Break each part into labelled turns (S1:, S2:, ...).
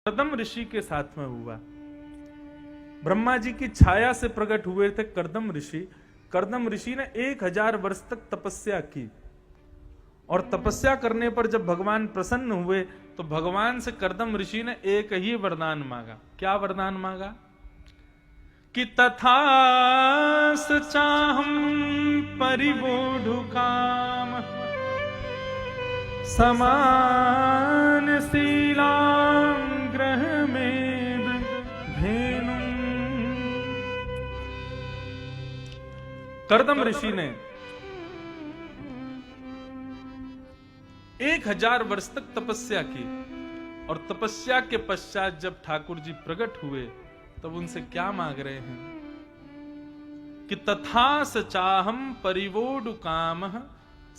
S1: कर्दम ऋषि के साथ में हुआ। ब्रह्मा जी की छाया से प्रकट हुए थे कर्दम ऋषि। कर्दम ऋषि ने 1000 वर्ष तक तपस्या की और तपस्या करने पर जब भगवान प्रसन्न हुए तो भगवान से कर्दम ऋषि ने एक ही वरदान मांगा। क्या वरदान मांगा? कि तथास चाहम परिवोढु काम समान शीलाम ग्रह में धेनु। कर्दम ऋषि ने 1000 वर्ष तक तपस्या की और तपस्या के पश्चात जब ठाकुर जी प्रकट हुए तब उनसे क्या मांग रहे हैं कि तथास चाहम परिवोढु काम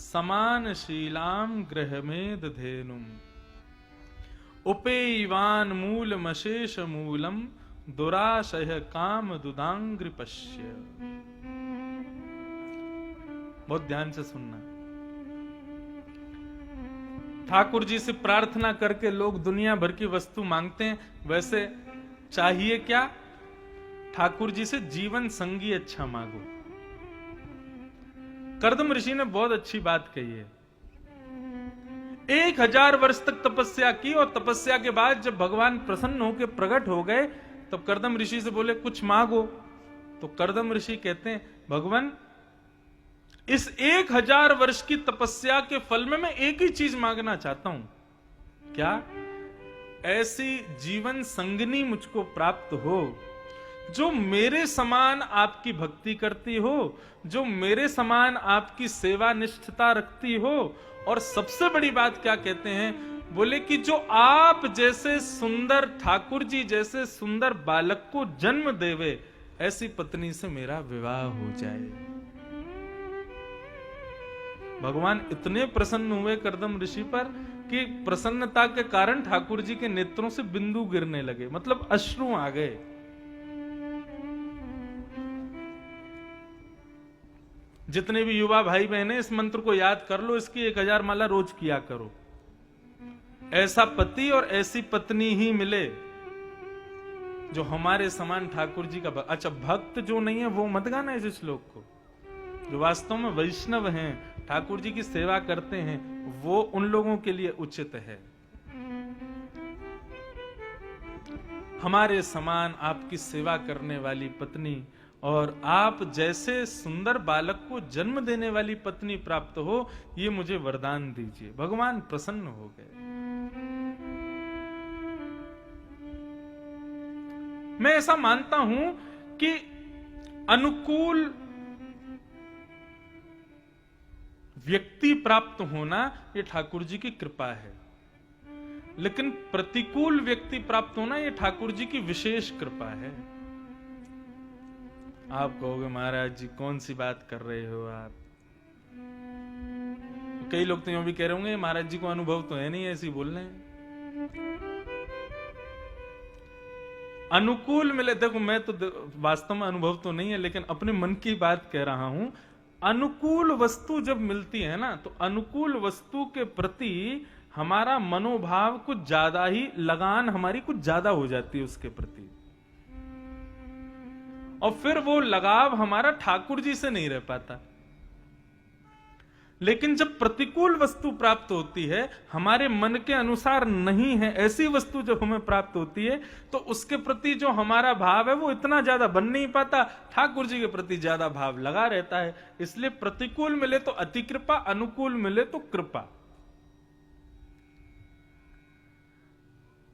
S1: समान शीलाम ग्रह में धेनुम उपेयवान मूल मशेष मूलम दुराशय काम दुदांग्रि पश्य। बहुत ध्यान से सुनना। ठाकुर जी से प्रार्थना करके लोग दुनिया भर की वस्तु मांगते हैं, वैसे चाहिए क्या? ठाकुर जी से जीवन संगी अच्छा मांगो। कर्दम ऋषि ने बहुत अच्छी बात कही है। 1000 वर्ष तक तपस्या की और तपस्या के बाद जब भगवान प्रसन्न होकर प्रकट हो गए तब कर्दम ऋषि से बोले कुछ मांगो। तो कर्दम ऋषि कहते हैं भगवान इस 1000 वर्ष की तपस्या के फल में मैं एक ही चीज मांगना चाहता हूं। क्या? ऐसी जीवन संगनी मुझको प्राप्त हो जो मेरे समान आपकी भक्ति करती हो, जो मेरे समान आपकी सेवा निष्ठता रखती हो, और सबसे बड़ी बात क्या कहते हैं? बोले कि जो आप जैसे सुंदर ठाकुर जी जैसे सुंदर बालक को जन्म देवे ऐसी पत्नी से मेरा विवाह हो जाए। भगवान इतने प्रसन्न हुए कर्दम ऋषि पर कि प्रसन्नता के कारण ठाकुर जी के नेत्रों से बिंदु गिरने लगे, मतलब अश्रु आ गए। जितने भी युवा भाई बहने इस मंत्र को याद कर लो, इसकी 1000 माला रोज किया करो। ऐसा पति और ऐसी पत्नी ही मिले जो हमारे समान ठाकुर जी का अच्छा भक्त जो नहीं है वो मत गाना इस श्लोक को। जो वास्तव में वैष्णव हैं, ठाकुर जी की सेवा करते हैं, वो उन लोगों के लिए उचित है। हमारे समान आपकी सेवा करने वाली पत्नी और आप जैसे सुंदर बालक को जन्म देने वाली पत्नी प्राप्त हो, ये मुझे वरदान दीजिए। भगवान प्रसन्न हो गए। मैं ऐसा मानता हूं कि अनुकूल व्यक्ति प्राप्त होना ये ठाकुर जी की कृपा है, लेकिन प्रतिकूल व्यक्ति प्राप्त होना ये ठाकुर जी की विशेष कृपा है। आप कहोगे महाराज जी कौन सी बात कर रहे हो आप? कई लोग तो यूं भी कह रहे होंगे महाराज जी को अनुभव तो है नहीं, ऐसे बोल रहे हैं। अनुकूल मिले, देखो मैं तो वास्तव में अनुभव तो नहीं है, लेकिन अपने मन की बात कह रहा हूं। अनुकूल वस्तु जब मिलती है ना, तो अनुकूल वस्तु के प्रति हमारा मनोभाव कुछ ज्यादा ही, लगान हमारी कुछ ज्यादा हो जाती है उसके प्रति, और फिर वो लगाव हमारा ठाकुर जी से नहीं रह पाता। लेकिन जब प्रतिकूल वस्तु प्राप्त होती है, हमारे मन के अनुसार नहीं है, ऐसी वस्तु जब हमें प्राप्त होती है, तो उसके प्रति जो हमारा भाव है वो इतना ज्यादा बन नहीं पाता, ठाकुर जी के प्रति ज्यादा भाव लगा रहता है। इसलिए प्रतिकूल मिले तो अति कृपा, अनुकूल मिले तो कृपा।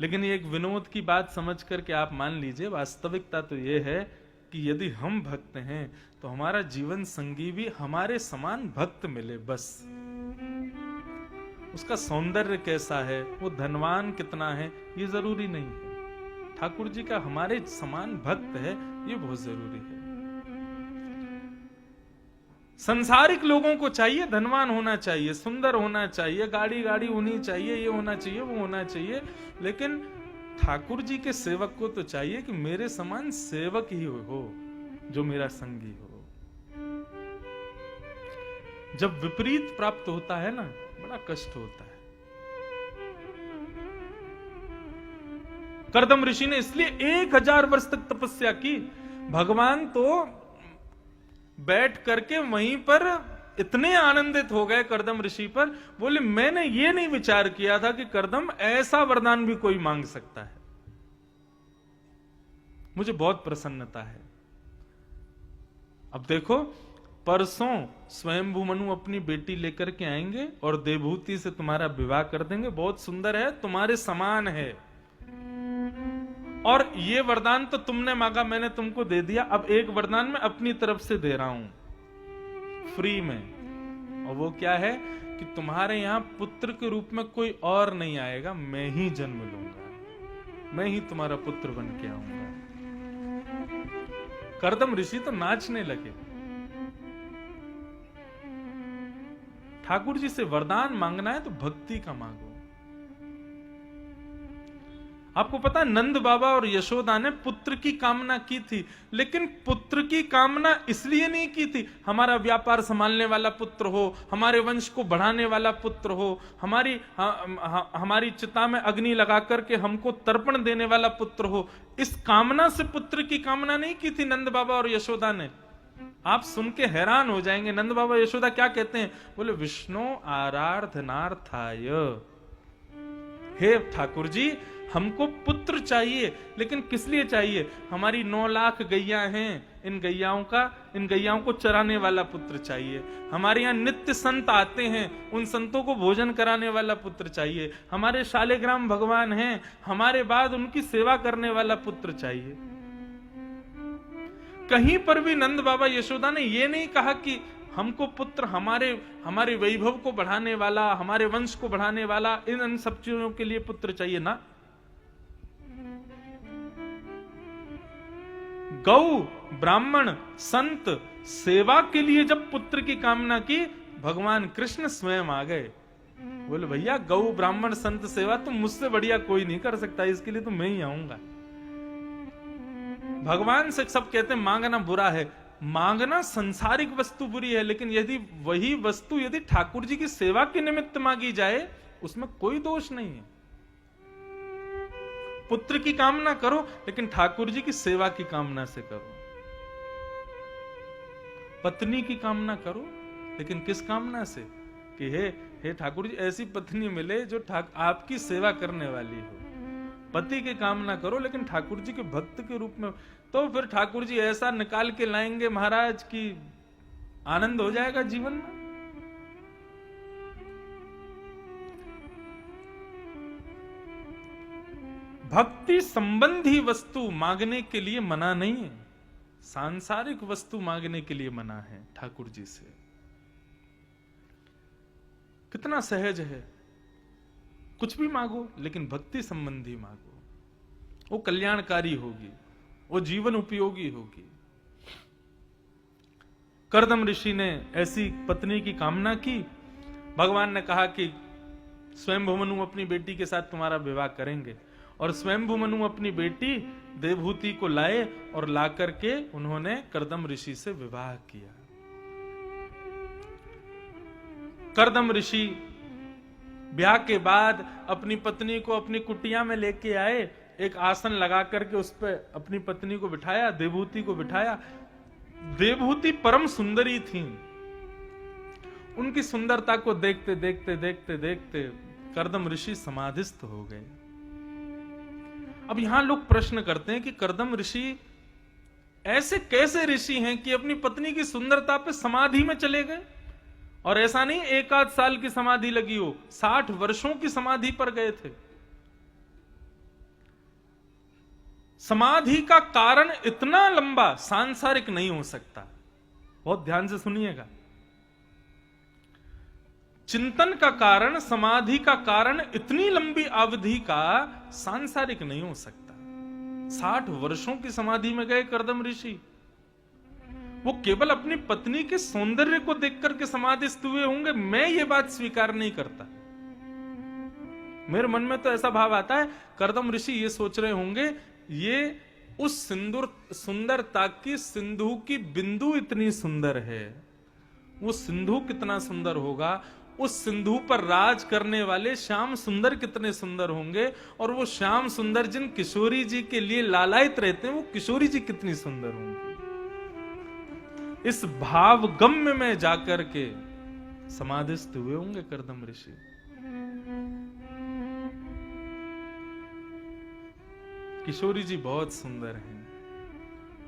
S1: लेकिन ये एक विनोद की बात समझ करके आप मान लीजिए, वास्तविकता तो ये है कि यदि हम भक्त हैं तो हमारा जीवन संगी भी हमारे समान भक्त मिले बस। उसका सौंदर्य कैसा है, वो धनवान कितना है, ये जरूरी नहीं है। ठाकुर जी का हमारे समान भक्त है, ये बहुत जरूरी है। संसारिक लोगों को चाहिए धनवान होना चाहिए, सुंदर होना चाहिए, गाड़ी गाड़ी होनी चाहिए, ये होना चाहिए, वो होना चाहिए, लेकिन ठाकुर जी के सेवक को तो चाहिए कि मेरे समान सेवक ही हो जो मेरा संगी हो। जब विपरीत प्राप्त होता है ना, बड़ा कष्ट होता है। कर्दम ऋषि ने इसलिए 1000 वर्ष तक तपस्या की। भगवान तो बैठ करके वहीं पर इतने आनंदित हो गए कर्दम ऋषि पर, बोले मैंने ये नहीं विचार किया था कि कर्दम ऐसा वरदान भी कोई मांग सकता है, मुझे बहुत प्रसन्नता है। अब देखो, परसों स्वयंभू मनु अपनी बेटी लेकर के आएंगे और देवभूति से तुम्हारा विवाह कर देंगे, बहुत सुंदर है, तुम्हारे समान है। और ये वरदान तो तुमने मांगा, मैंने तुमको दे दिया। अब एक वरदान मैं अपनी तरफ से दे रहा हूं फ्री में, और वो क्या है कि तुम्हारे यहां पुत्र के रूप में कोई और नहीं आएगा, मैं ही जन्म लूंगा, मैं ही तुम्हारा पुत्र बन के आऊंगा। कर्दम ऋषि तो नाचने लगे। ठाकुर जी से वरदान मांगना है तो भक्ति का मांगो। आपको पता है, नंद बाबा और यशोदा ने पुत्र की कामना की थी, लेकिन पुत्र की कामना इसलिए नहीं की थी हमारा व्यापार संभालने वाला पुत्र हो, हमारे वंश को बढ़ाने वाला पुत्र हो, हमारी चिता में अग्नि लगा करके हमको तर्पण देने वाला पुत्र हो। इस कामना से पुत्र की कामना नहीं की थी नंद बाबा और यशोदा ने। आप सुन के हैरान हो जाएंगे, नंद बाबा यशोदा क्या कहते हैं, बोले विष्णु आराधनार्थाय, हे ठाकुर जी हमको पुत्र चाहिए, लेकिन किस लिए चाहिए, हमारी 9 लाख गैया हैं, इन गैयाओं को चराने वाला पुत्र चाहिए। हमारे यहाँ नित्य संत आते हैं, उन संतों को भोजन कराने वाला पुत्र चाहिए। हमारे शालिग्राम भगवान हैं, हमारे बाद उनकी सेवा करने वाला पुत्र चाहिए। कहीं पर भी नंद बाबा यशोदा ने यह नहीं कहा कि हमको पुत्र हमारे वैभव को बढ़ाने वाला, हमारे वंश को बढ़ाने वाला, इन सब चीजों के लिए पुत्र चाहिए ना। गौ, ब्राह्मण, संत सेवा के लिए जब पुत्र की कामना की, भगवान कृष्ण स्वयं आ गए। बोले भैया गौ, ब्राह्मण, संत सेवा तो मुझसे बढ़िया कोई नहीं कर सकता, इसके लिए तो मैं ही आऊंगा। भगवान से सब कहते हैं मांगना बुरा है, मांगना संसारिक वस्तु बुरी है, लेकिन यदि वही वस्तु यदि ठाकुर जी की सेवा के निमित्त मांगी जाए उसमें कोई दोष नहीं है। पुत्र की कामना करो, लेकिन ठाकुर जी की सेवा की कामना से करो। पत्नी की कामना करो, लेकिन किस कामना से, कि हे ठाकुर जी ऐसी पत्नी मिले जो आपकी सेवा करने वाली हो। पति की कामना करो, लेकिन ठाकुर जी के भक्त के रूप में, तो फिर ठाकुर जी ऐसा निकाल के लाएंगे महाराज की आनंद हो जाएगा जीवन में। भक्ति संबंधी वस्तु मांगने के लिए मना नहीं है, सांसारिक वस्तु मांगने के लिए मना है ठाकुर जी से। कितना सहज है, कुछ भी मांगो लेकिन भक्ति संबंधी मांगो, वो कल्याणकारी होगी, वो जीवन उपयोगी होगी। कर्दम ऋषि ने ऐसी पत्नी की कामना की। भगवान ने कहा कि स्वयंभू मनु अपनी बेटी के साथ तुम्हारा विवाह करेंगे, और स्वयंभू मनु अपनी बेटी देवभूति को लाए और लाकर के उन्होंने कर्दम ऋषि से विवाह किया। कर्दम ऋषि ब्याह के बाद अपनी पत्नी को अपनी कुटिया में लेके आए, एक आसन लगा करके उस पर अपनी पत्नी को बिठाया, देवभूति को बिठाया। देवभूति परम सुंदरी थी, उनकी सुंदरता को देखते देखते देखते देखते कर्दम ऋषि समाधिस्थ हो गए। अब यहां लोग प्रश्न करते हैं कि कर्दम ऋषि ऐसे कैसे ऋषि हैं कि अपनी पत्नी की सुंदरता पे समाधि में चले गए। और ऐसा नहीं 1 आध साल की समाधि लगी हो, 60 वर्षों की समाधि पर गए थे। समाधि का कारण इतना लंबा सांसारिक नहीं हो सकता, बहुत ध्यान से सुनिएगा। चिंतन का कारण, समाधि का कारण इतनी लंबी अवधि का सांसारिक नहीं हो सकता। 60 वर्षों की समाधि में गए कर्दम ऋषि, वो केवल अपनी पत्नी के सौंदर्य को देख करके समाधिस्थ हुए होंगे, मैं ये बात स्वीकार नहीं करता। मेरे मन में तो ऐसा भाव आता है कर्दम ऋषि ये सोच रहे होंगे, ये उस सुंदरता की सिंधु की बिंदु इतनी सुंदर है, वो सिंधु कितना सुंदर होगा, उस सिंधु पर राज करने वाले श्याम सुंदर कितने सुंदर होंगे, और वो श्याम सुंदर जिन किशोरी जी के लिए लालायित रहते हैं वो किशोरी जी कितनी सुंदर होंगी। इस भाव गम्य में जाकर के समाधिस्थ हुए होंगे कर्दम ऋषि। किशोरी जी बहुत सुंदर हैं,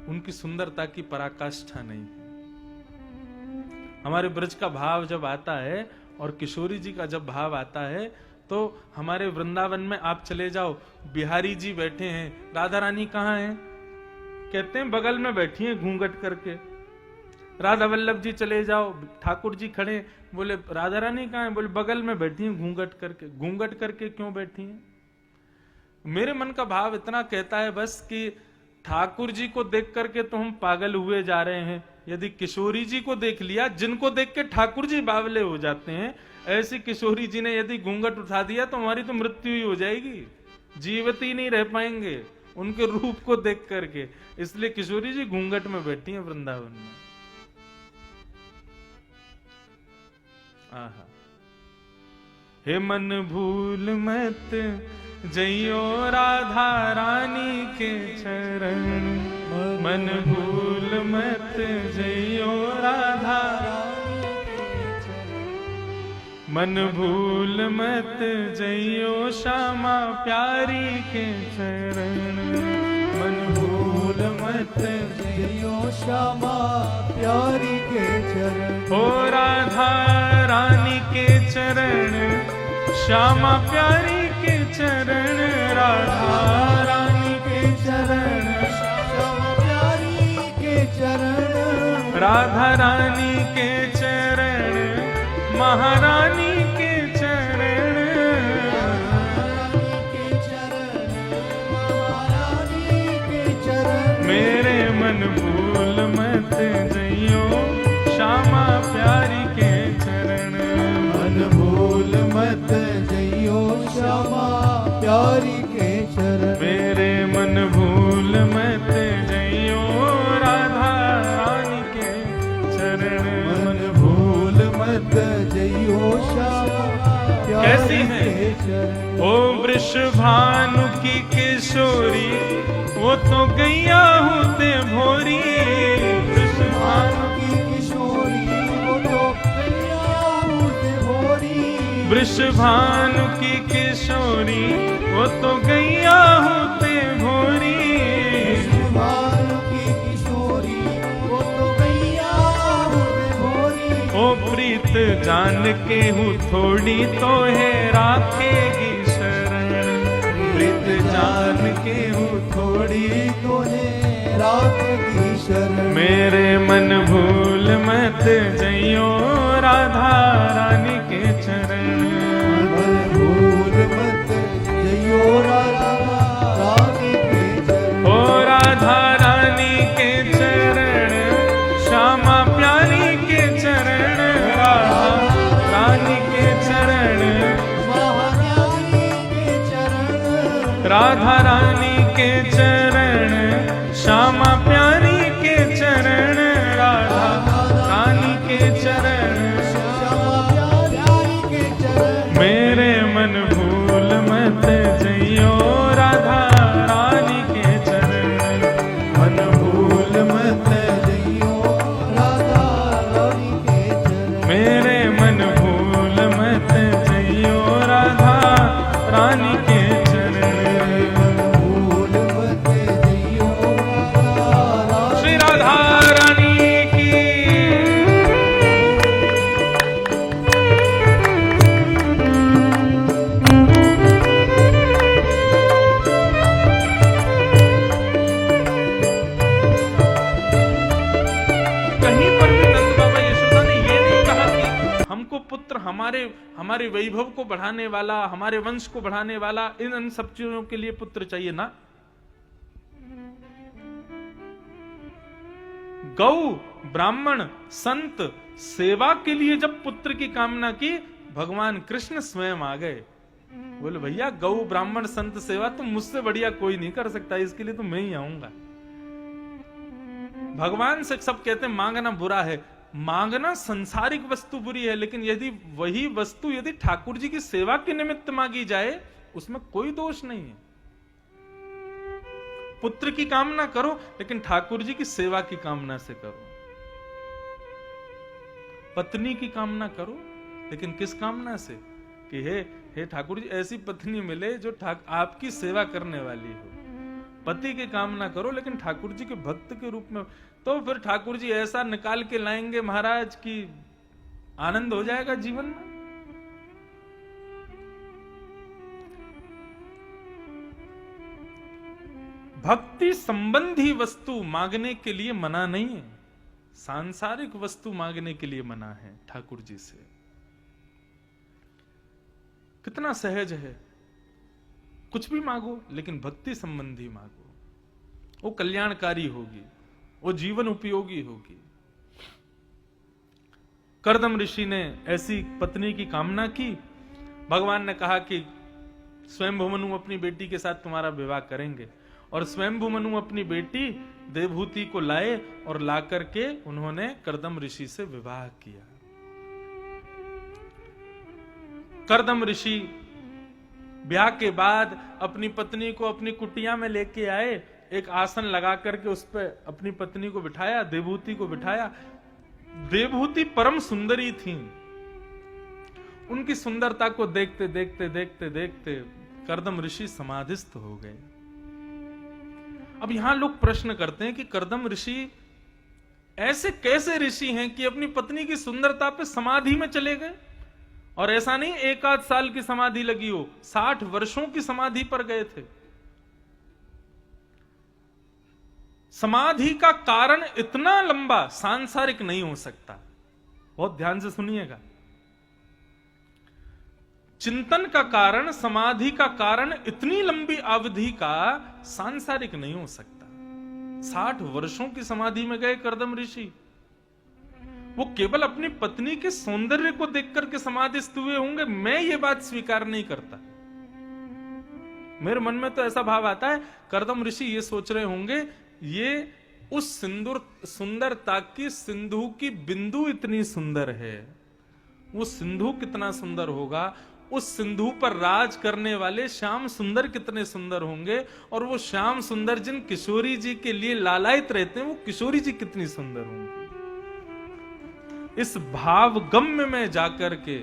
S1: उनकी सुंदरता की पराकाष्ठा नहीं है। हमारे ब्रज का भाव जब आता है और किशोरी जी का जब भाव आता है, तो हमारे वृंदावन में आप चले जाओ, बिहारी जी बैठे हैं, राधा रानी कहाँ हैं? कहते हैं बगल में बैठी हैं घूंघट करके। राधा वल्लभ जी चले जाओ, ठाकुर जी खड़े, बोले राधा रानी कहाँ है? बोले बगल में बैठी हैं घूंघट करके। घूंघट करके क्यों बैठी हैं? मेरे मन का भाव इतना कहता है बस कि ठाकुर जी को देख करके तो हम पागल हुए जा रहे हैं, यदि किशोरी जी को देख लिया, जिनको देख के ठाकुर जी बावले हो जाते हैं, ऐसी किशोरी जी ने यदि घूंघट उठा दिया तो हमारी तो मृत्यु ही हो जाएगी, जीवित ही नहीं रह पाएंगे उनके रूप को देख करके। इसलिए किशोरी जी घूंघट में बैठी हैं वृंदावन में। आहा, हे मन भूल मत जइयो राधा रानी के चरण, मन भूल मत जइयो राधा, मन भूल मत जइयो श्यामा प्यारी के चरण, मन भूल मत
S2: जइयो श्यामा प्यारी के चरण।
S1: हो राधा रानी के चरण, श्यामा प्यारी के चरण, राधा रानी के चरण,
S2: श्यामा प्यारी के चरण,
S1: राधा रानी के चरण, महारानी के चरण,
S2: रानी के चरण, महारानी के चरण।
S1: मेरे मन भूल मत जइयो श्यामा प्यारी के चरण,
S2: मन भूल मत जइयो श्यामा प्यारी के चरण।
S1: मेरे मन भूल मत जइयो राधा रानी के चरण,
S2: मन भूल मत जइयो श्यामा
S1: कैसी
S2: प्यारी
S1: है?
S2: के चरण।
S1: ओ वृषभानु की किशोरी, वो तो गैया होते भोरी, वृषभानु
S2: की किशोरी वो तो गैया होते भोरी।
S1: वृषभानु की किशोरी, वो तो गैया होते भोरी,
S2: वृषभानु की किशोरी वो तो गैया होते भोरी।
S1: ओ प्रीत जान के हूँ थोड़ी तो है राखेगी शरण, प्रीत जान के हूँ थोड़ी
S2: तो है रात की शरण।
S1: मेरे मन भूल मत जइयो राधा रानी के चरण,
S2: मन भूल मत जइयो राधा रानी के चरण।
S1: ओ राधा रानी के चरण, श्यामा प्यारी के चरण, राधा रानी के चरण,
S2: महारानी के चरण।
S1: राधा रानी के चरण, श्यामा प्यारी के चरण, राधा रानी के चरण,
S2: श्यामा प्यारी के चरण।
S1: मेरे मन भूल मत जइयो राधा रानी के चरण,
S2: मन भूल मत जइयो राधा रानी के चरण।
S1: मेरे मन भूल मत जइयो राधा रानी के चरण,
S2: भूल मत जइयो राधा।
S1: श्री राधा रानी की। कहीं पर भी नंद बाबा यशोदा ने ये नहीं कहा कि हमको पुत्र हमारे वैभव को बढ़ाने वाला, हमारे वंश को बढ़ाने वाला, इन सब चीजों के लिए पुत्र चाहिए ना। गौ ब्राह्मण संत सेवा के लिए जब पुत्र की कामना की, भगवान कृष्ण स्वयं आ गए, बोले भैया गौ ब्राह्मण संत सेवा तो मुझसे बढ़िया कोई नहीं कर सकता, इसके लिए तो मैं ही आऊंगा। भगवान से सब कहते हैं मांगना बुरा है, मांगना सांसारिक वस्तु बुरी है, लेकिन यदि वही वस्तु यदि ठाकुर जी की सेवा के निमित्त मांगी जाए उसमें कोई दोष नहीं है। पुत्र की कामना करो लेकिन ठाकुर जी की सेवा की कामना से करो। पत्नी की कामना करो लेकिन किस कामना से कि हे ठाकुर जी ऐसी पत्नी मिले जो आपकी सेवा करने वाली हो। पति की कामना करो लेकिन ठाकुर जी के भक्त के रूप में, तो फिर ठाकुर जी ऐसा निकाल के लाएंगे महाराज की आनंद हो जाएगा जीवन में। भक्ति संबंधी वस्तु मांगने के लिए मना नहीं है, सांसारिक वस्तु मांगने के लिए मना है ठाकुर जी से। कितना सहज है, कुछ भी मांगो लेकिन भक्ति संबंधी मांगो, वो कल्याणकारी होगी, वो जीवन उपयोगी होगी। कर्दम ऋषि ने ऐसी पत्नी की कामना की। भगवान ने कहा कि स्वयंभू मनु अपनी बेटी के साथ तुम्हारा विवाह करेंगे, और स्वयंभू मनु अपनी बेटी देवहूति को लाए और लाकर के उन्होंने कर्दम ऋषि से विवाह किया। कर्दम ऋषि ब्याह के बाद अपनी पत्नी को अपनी कुटिया में लेके आए, एक आसन लगा करके उस पर अपनी पत्नी को बिठाया, देवहूति को बिठाया। देवहूति परम सुंदरी थी। उनकी सुंदरता को देखते देखते देखते देखते कर्दम ऋषि समाधिस्थ हो गए। अब यहां लोग प्रश्न करते हैं कि कर्दम ऋषि ऐसे कैसे ऋषि हैं कि अपनी पत्नी की सुंदरता पे समाधि में चले गए। और ऐसा नहीं एक आध साल की समाधि लगी हो, 60 वर्षों की समाधि पर गए थे। समाधि का कारण इतना लंबा सांसारिक नहीं हो सकता, बहुत ध्यान से सुनिएगा। चिंतन का कारण, समाधि का कारण इतनी लंबी अवधि का सांसारिक नहीं हो सकता। 60 वर्षों की समाधि में गए कर्दम ऋषि। वो केवल अपनी पत्नी के सौंदर्य को देख करके समाधिस्थ हुए होंगे, मैं ये बात स्वीकार नहीं करता। मेरे मन में तो ऐसा भाव आता है कर्दम ऋषि ये सोच रहे होंगे ये उस सुंदरता की सिंधु की बिंदु इतनी सुंदर है, वो सिंधु कितना सुंदर होगा, उस सिंधु पर राज करने वाले श्याम सुंदर कितने सुंदर होंगे, और वो श्याम सुंदर जिन किशोरी जी के लिए लालायित रहते हैं वो किशोरी जी कितनी सुंदर होंगी। इस भाव गम्य में जाकर के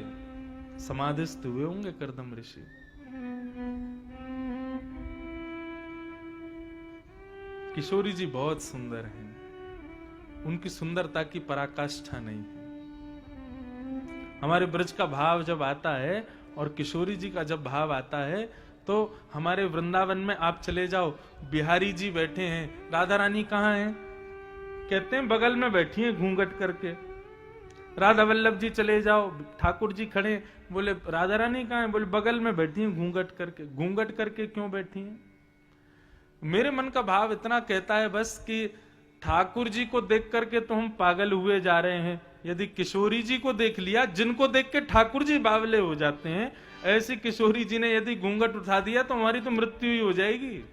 S1: समाधिस्थ हुए होंगे कर्दम ऋषि। किशोरी जी बहुत सुंदर हैं, उनकी सुंदरता की पराकाष्ठा नहीं है। हमारे ब्रज का भाव जब आता है और किशोरी जी का जब भाव आता है तो हमारे वृंदावन में आप चले जाओ, बिहारी जी बैठे हैं, राधा रानी कहाँ हैं? कहते हैं बगल में बैठी हैं घूंघट करके। राधा वल्लभ जी चले जाओ, ठाकुर जी खड़े, बोले राधा रानी कहाँ है? बोले बगल में बैठी हैं घूंघट करके। घूंघट करके क्यों बैठी हैं? मेरे मन का भाव इतना कहता है बस कि ठाकुर जी को देख करके तो हम पागल हुए जा रहे हैं, यदि किशोरी जी को देख लिया, जिनको देख के ठाकुर जी बावले हो जाते हैं, ऐसी किशोरी जी ने यदि घूंघट उठा दिया तो हमारी तो मृत्यु ही हो जाएगी,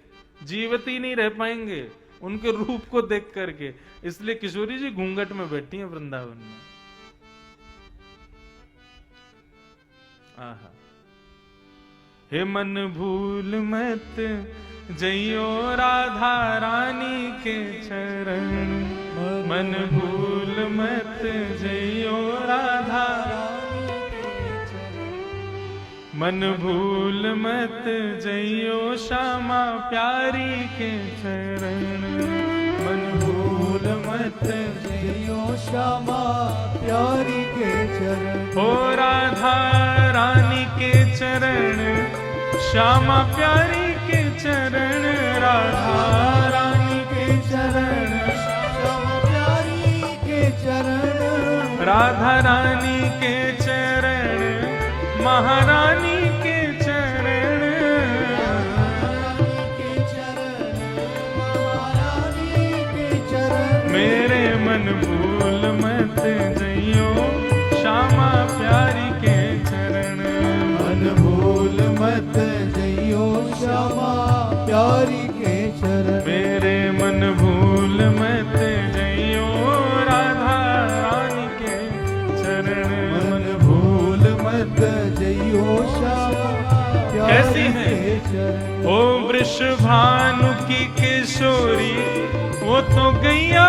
S1: जीवित ही नहीं रह पाएंगे उनके रूप को देख करके। इसलिए किशोरी जी घूंघट में बैठी हैं वृंदावन में। आहा, हे मन भूल मत जइयो राधा रानी के चरण, मन भूल मत जइयो राधा, मन भूल मत जइयो श्यामा प्यारी के चरण, मन भूल मत
S2: जइयो श्यामा प्यारी के चरण।
S1: हो राधा रानी के चरण, श्यामा प्यारी के चरण, राधा रानी के चरण,
S2: श्यामा प्यारी के चरण,
S1: राधा रानी के चरण, महारानी के चरण,
S2: रानी के चरण, महारानी के चरण।
S1: मेरे मन भूल मत जइयो श्यामा प्यारी के चरण,
S2: मन भूल मत जइयो श्यामा प्यारी के चरण।
S1: मेरे मन भूल मत जइयो राधा रानी वृषभानु की किशोरी वो तो गैया